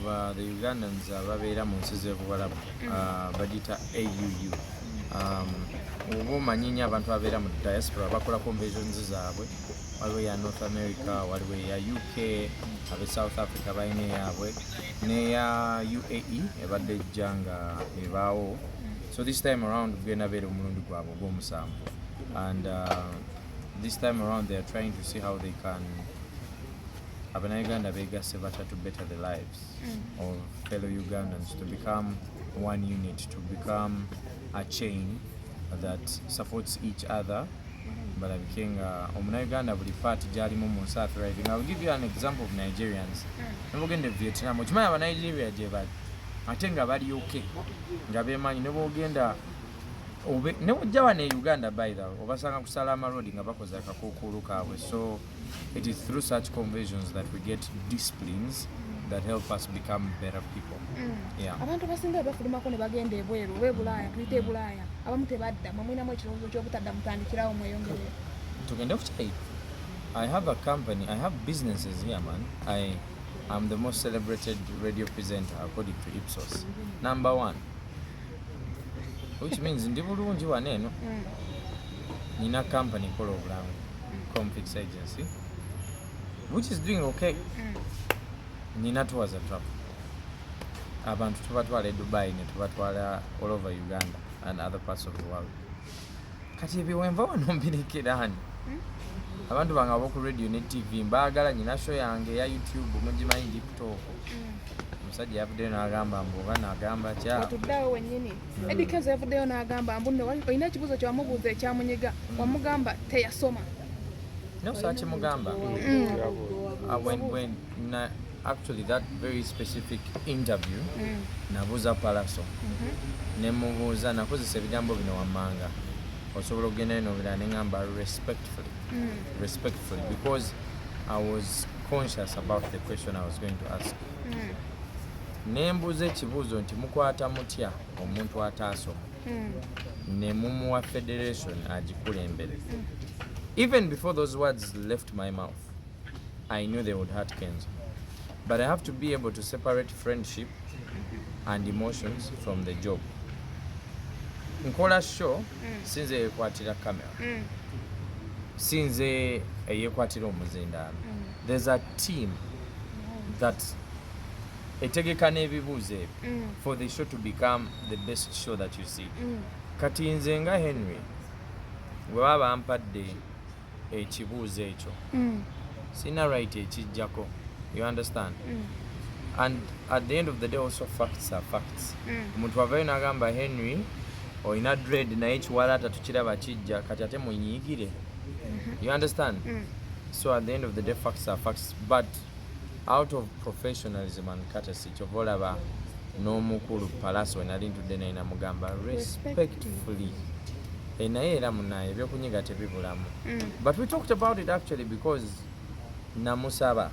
the Ugandans babeera mu nsi z'ebuwalabu bagita AUU. Oba omanyi nnyo abantu ababeera mu diaspora bakola conventions zaabwe, waliwo ya North America, waliwo ya UK, abe South Africa balina eyaabwe, neya UAE ebadde ejja nga ebaawo. So this time around gugenda beera omulundi gwabwe ogw'omusanvu, and this time around they are trying to see how they can Uganda begasse batya to better the lives of fellow Ugandans, to become one unit, to become a chain that supports each other. But Uganda buli party gyalimu mu nsi thriving. I'll give you an example of Nigerians. Nebogenda Vietnam, okimanyi aba Nigeria gye bali ate nga bali okay, nga bemanyi nebogenda nebojja wane Uganda by the way obasanga kusala amalodi nga bakoze akakuukulu kaabwe. So it is through such conversions that we get disciplines that help us become better people. Yeah. Abantu basinga bafulumako ne bagenda ebweru oba Bulaaya, tuyite e Bulaaya, abamu tebadda, mwinamu ekirowoozo ky'obutadda mutandikirawo mweyongere. Tugende kukyai. I have a company, I have businesses here, man. I am the most celebrated radio presenter according to Ipsos. Number 1. Which means ndi bulungi waneeno. Nina company kola obulamu, Confix Agency, which is doing okay. Nina tours and travel. Abantu tubatwala e Dubai ne tubatwala all over Uganda and other parts of the world. Kati ebiwenva wano mbirekeraani. Abantu bange ab'oku radio ne TV mbaagala, nyina show yange ya YouTube mugimanyi Deep Talk. Omusajja yavuddeyo n'agamba mbu oba n'agamba kya watuddewo wennyini. Eddy Kenzo yavuddeyo n'agamba mbu nno olina ekibuuzo kye wamubuuza ekyamunyiga, wamugamba teyasoma. No, such mugamba. When actually that very specific interview, nabuuza Palaso, nemubuuza nakozesa ebigambo bino wammanga, osobola okugenda eno birala ne ngamba respectfully, because I was conscious about the question I was going to ask. Nembuuza ekibuuzo nti mukwata mutya omuntu ataasoma ne mumuwa federation agikulembere. Even before those words left my mouth, I knew they would hurt Kenzo. But I have to be able to separate friendship and emotions from the job. Nkola show sinze yekwatira camera, sinze yekwatira omuzindaalo. There's a team that etegeka n'ebibuuzo ebyo for the show to become the best show that you see. Kati nze nga Henry bwe baba bampadde ekibuuzo ekyo sina right ekijjako, you understand? And at the end of the day also facts are facts. Omuntu avayo n'agamba Henry olina dread naye ekiwalaata tukiraba kijja, kati ate munyigire, you understand? So at the end of the day facts are facts, but out of professionalism and courtesy kyova olaba n'omukulu Palaso we nali ntudde naye namugamba respectfully. Naye era munaye ebyokunyiga tebibulamu. But we talked about it actually because namusaba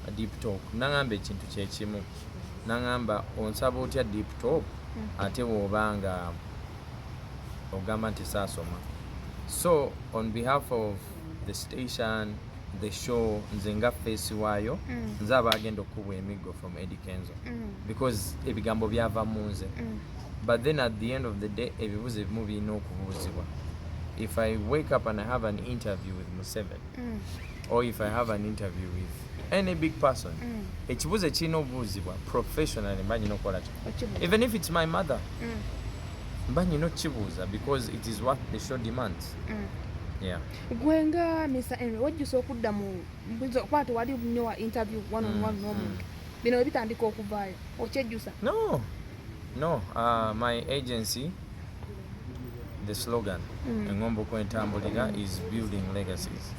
a Deep Talk. Nangamba ekintu kyekimu. Nangamba onsaba otya Deep Talk ate wobanga ogamba nti saasoma. So on behalf of the station, the show, nze nga face waayo, nze abagenda okubwa emiggo from Eddy Kenzo, because ebigambo byava mu nze. But then at the end of the day, ebibuuzo ebimu birina okubuuzibwa. If I wake up and I have an interview with Museveni, or if I have an interview with any big person, ekibuuzo kirina obuuzibwa professionally, mba nyina okukola kyo. Even if it's my mother, mba nyina okukibuuza because it is what the show demands. Yeah. Gwe nga Mr. Henry wajjusa okudda mu kwate wali nnyo wa interview one on one n'omuntu, bino bitandika okuvaayo okyejjusa? No, my agency, the slogan, Engombo Kwentambulira, is building legacies.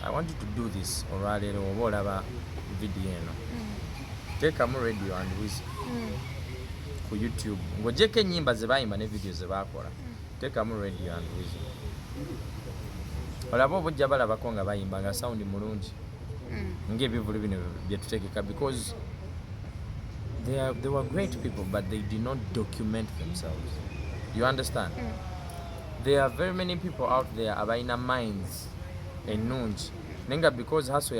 I want you to do this, olwaleero oba olaba video eno. Teekamu radio and whistle ku YouTube. Ng'oggyeko ennyimba ze baayimba ne video ze baakola. Teekamu radio and whistle. Olaba obujja balabako nga bayimba nga sound mulungi. Ng'ebivulu bino bye tutegeka, because they were great people, but they did not document themselves. You understand? There are very many people out there abayina minds ennungi nenga because haso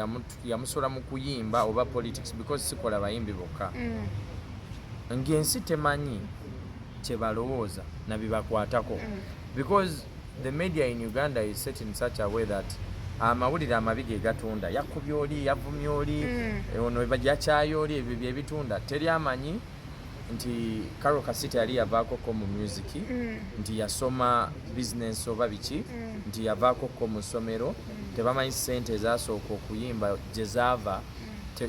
yamusula mu kuyimba oba politics because sikola bayimbi bokka ng'ensi temanyi kye balowooza na bibakwatako because the media in Uganda is set in such a way that amawulire amabi ge gatunda yakubye oli yavumye oli ono yakyaye oli ebyo bye bitunda teri amanyi nti Karo Kasita yali yavaako ko mu music nti yasoma business oba biki nti yavaako ko mu ssomero tebamanyi ssente ezasooka okuyimba gye zaava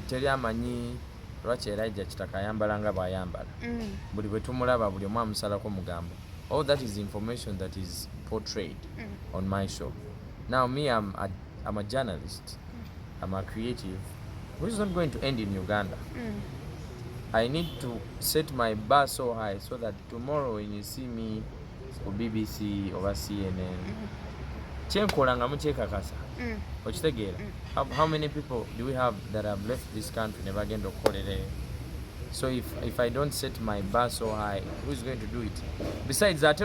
teri amanyi lwaki Elijah Kitaka ayambala nga bw'ayambala buli bwe tumulaba buli omu amusalako mugambo. All that is information that is portrayed on my show. Now me, I'm a journalist, I'm a creative, which is not going to end in Uganda. I need to set my bar so high so that tomorrow when you see me on BBC or CNN, chenkolanga muchekakasa. How many people do we have that have left this country never again to call it? So if I don't set my bar so high, who's going to do it? Besides that,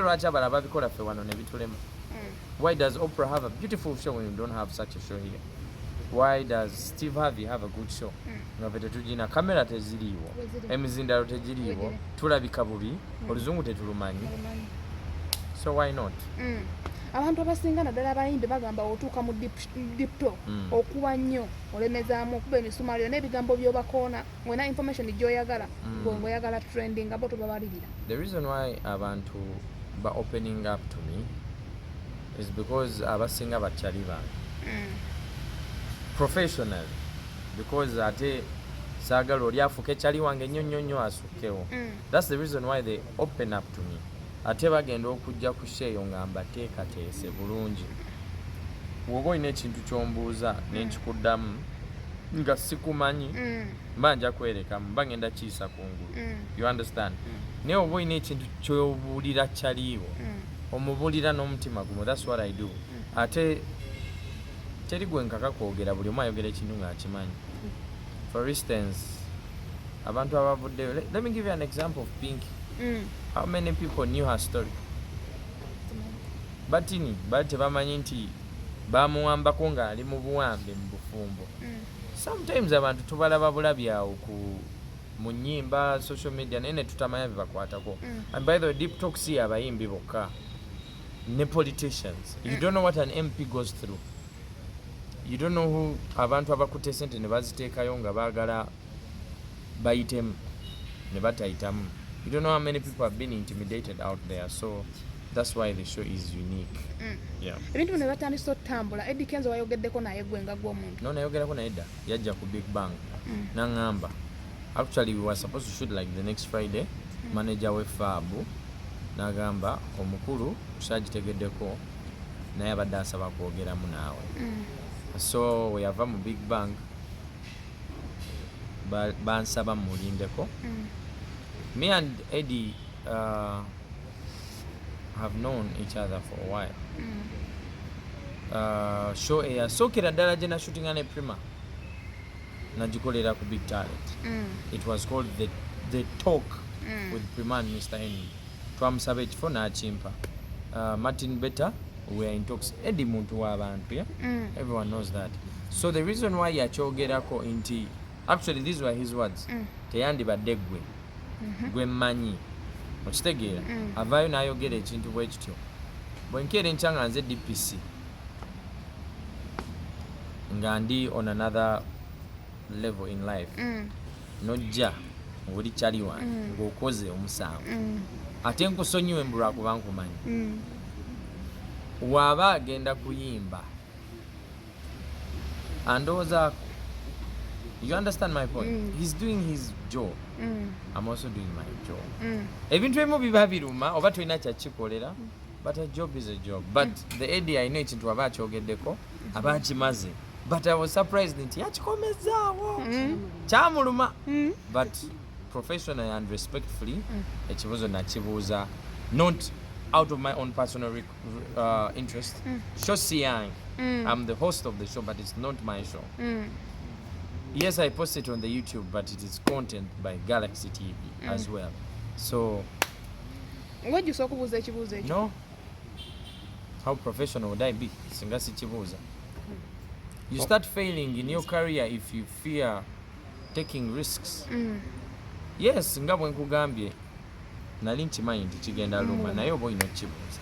why does Oprah have a beautiful show when you don't have such a show here? Why does Steve Harvey have a good show? Kamera teziriwo, emizindalo teziriwo, tulabika bubi, oluzungu tetulumanyi. So why not? Abantu abasinga naddala abayimbi bagamba otuuka mu dipto okuwa nnyo olemezaamu okuba emisumaaliro n'ebigambo by'obakoona wena information gy'oyagala ng'oyagala trending abo tobabalirira. The reason why abantu ba opening up to me is because abasinga bakyali bange professional because ate saagala oli afuuka ekyali wange nnyo asukkewo. That's the reason why they open up to me. Ate bagenda okujja ku sheeyo nga mbateekateese bulungi. Bw'oba olina ekintu ky'ombuuza ne nkikuddamu nga sikumanyi mba nja kwerekamu mba ngenda kiyisa kungulu. You understand? Naye oba olina ekintu ky'obuulira kyaliiwo omubuulira n'omutima gumu. That's what I do. Ate teri gwe nkaka kwogera buli omu ayogera ekintu ng'akimanyi. For instance, abantu abavuddeyo, let me give you an example of Pinky. How many people knew her story? Batini tebamanyi nti bamuwambako nga ali mu buwambe mu bufumbo. Sometimes abantu tubalaba bulabi awo mu nnyimba social media naye ne tutamanya bibakwatako. And by the way, deep talk si abayimbi bokka ne politicians. You don't know what an MP goes through. You don't know who abantu abakutte sente ne baziteekayo nga baagala bayitemu ne batayitamu. You don't know how many people have been intimidated out there, so that's why the show is unique. Yeah. Ebintu ne batandise otambula. Eddy Kenzo wayogeddeko naye gwe nga gw'omuntu. No, nayogerako naye dda. Yajja ku Big Bang. N'angamba. Actually, we were supposed to shoot like the next Friday. Manager we Fabu n'agamba omukulu kyagitegeddeko naye abadde asaba kwogeramu naawe. So we yava mu Big Bang. Bansaba mulindeko. Me and Eddy have known each other for a while. Show yasookera ddala gye nashootinga ne Prima nagikolera ku Big Talent. It was called the Talk with Prima and Mr. Henery. Twamusaba ekifo n'akimpa. Martin Beta, we are in talks. Eddy muntu w'abantu, yeah? Everyone knows that. So the reason why yakyogerako nti, actually these were his words. Teyandibadde ggwe. Gwe mmanyi okitegeera avaayo n'ayogera ekintu bwe kityo bwe nkeera enkya nga nze DPC nga ndi on another level in life nojja ng'oli kyali wange ng'okoze omusango ate nkusonyiwe mbu lwakuba nkumanyi waaba agenda kuyimba andowoozaako. You understand my point? He's doing his job. I'm also doing my job. Ebintu ebimu biba biruma oba tulina kyakikolera, but a job is a job. But the Eddy I know ekintu aba akyogeddeko aba akimaze. But I was surprised nti yakikomezaawo kyamuluma. But professionally and respectfully ekibuuzo nakibuuza not out of my own personal interest. Show si yange. I'm the host of the show, but it's not my show. Yes, I post it on the YouTube, but it is content by Galaxy TV as well. So, what you kubuuza ekibuuzo ekyo? No. How professional would I be? Singa si kibuuza. You start failing in your career if you fear taking risks. Yes, nga bwe nkugambye nali nkimanyi nti kigenda luma naye oba olina okukibuuza.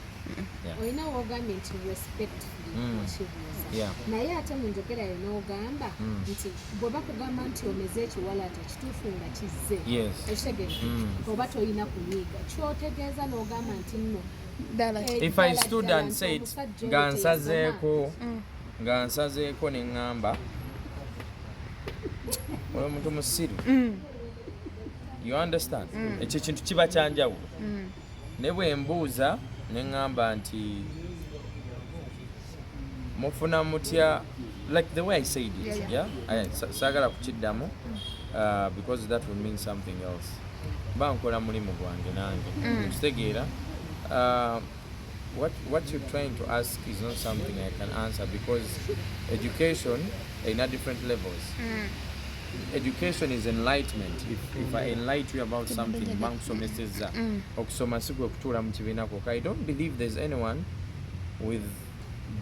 Olina wogambye nti respectfully okibuuza. Naye ate mu njogera yo n'ogamba nti bwe bakugamba nti omeze ekiwalaata kituufu nga kizze. Ekitegeeza oba toyina kunyiiga. Kyotegeeza n'ogamba nti nno. If I stood and said nga nsazeeko ne ŋŋamba oyo muntu musiru. You understand? Ekyo kintu kiba kyanjawulo. Ne bwe mbuuza ne ŋŋamba nti mufuna mutya, like the way I said it, saagala kukiddamu because that will mean something else. Mba nkola mulimu gwange nange. Kitegeera what you're trying to ask is not something I can answer because education in a different levels. Education is enlightenment. If I enlighten you about something, I don't believe there's anyone with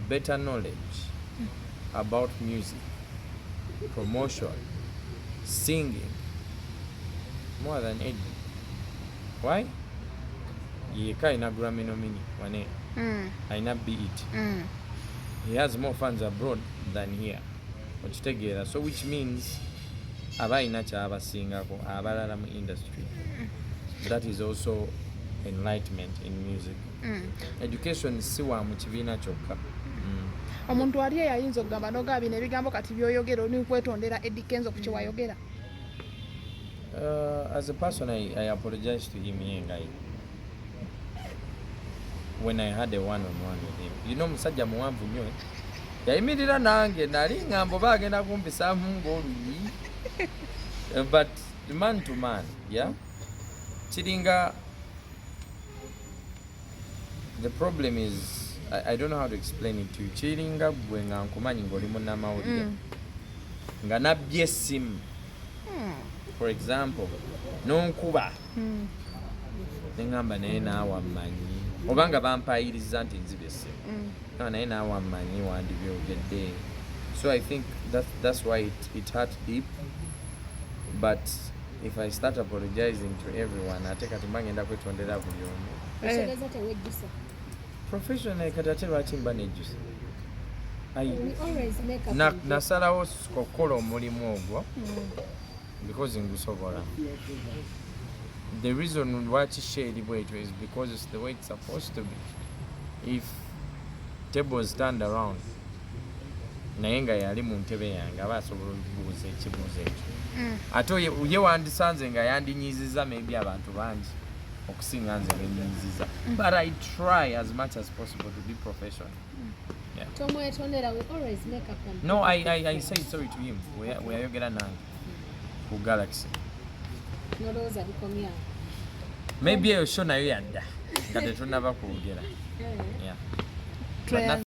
better knowledge about music, promotion, singing, more than Eddy. Why? Yeka ina Grammy nominee, aina BET. He has more fans abroad than here. So which means abaina kyabasingako abalala mu industry. That is also enlightenment in music. Education si wa mu kibiina kyokka. Omuntu ali yayinza okugamba n'ogaba ebigambo kati by'oyogera oli Kwetondera Eddy Kenzo ku kyewayogera. As a person, I apologize to him when I had a one-on-one with him. You know, musajja muwanvu nnyo. Yayimirira nange nali ngambo bagenda kumpisaamu ng'oluyi. But man to man, Chiringa, the problem is, I don't know how to explain it to you. Chiringa bwenga nkumanyi ng'oli munnamawulire. Nga nabbye essimu. For example, nonkuba. Nengamba naye naawe ammanyi. Obanga bampayiriza nti nzibe essimu. Naye naawe ammanyi wandibyogedde. So I think that's why it hurt deep. But if I start apologizing to everyone, I take a timangenda kwetondera buli omu. Professional kati lwaki mba nejjusa. Nasalawo okukola omulimu ogwo because ngusobola. The reason why kisheri bwetyo is because it's the way it's supposed to be. If tables turned around, naye nga yali mu ntebe yange aba asobola okubuuza ekibuuzo ekyo. Ate ye wandisanze nga yandinyiiziza maybe abantu bangi okusinga nze benyiiziza. But I try as much as possible to be professional. No, I say sorry to him. Weyayogera nange ku Galaxy. Maybe eyo show nayo yadda nga tetunaba kuwogera.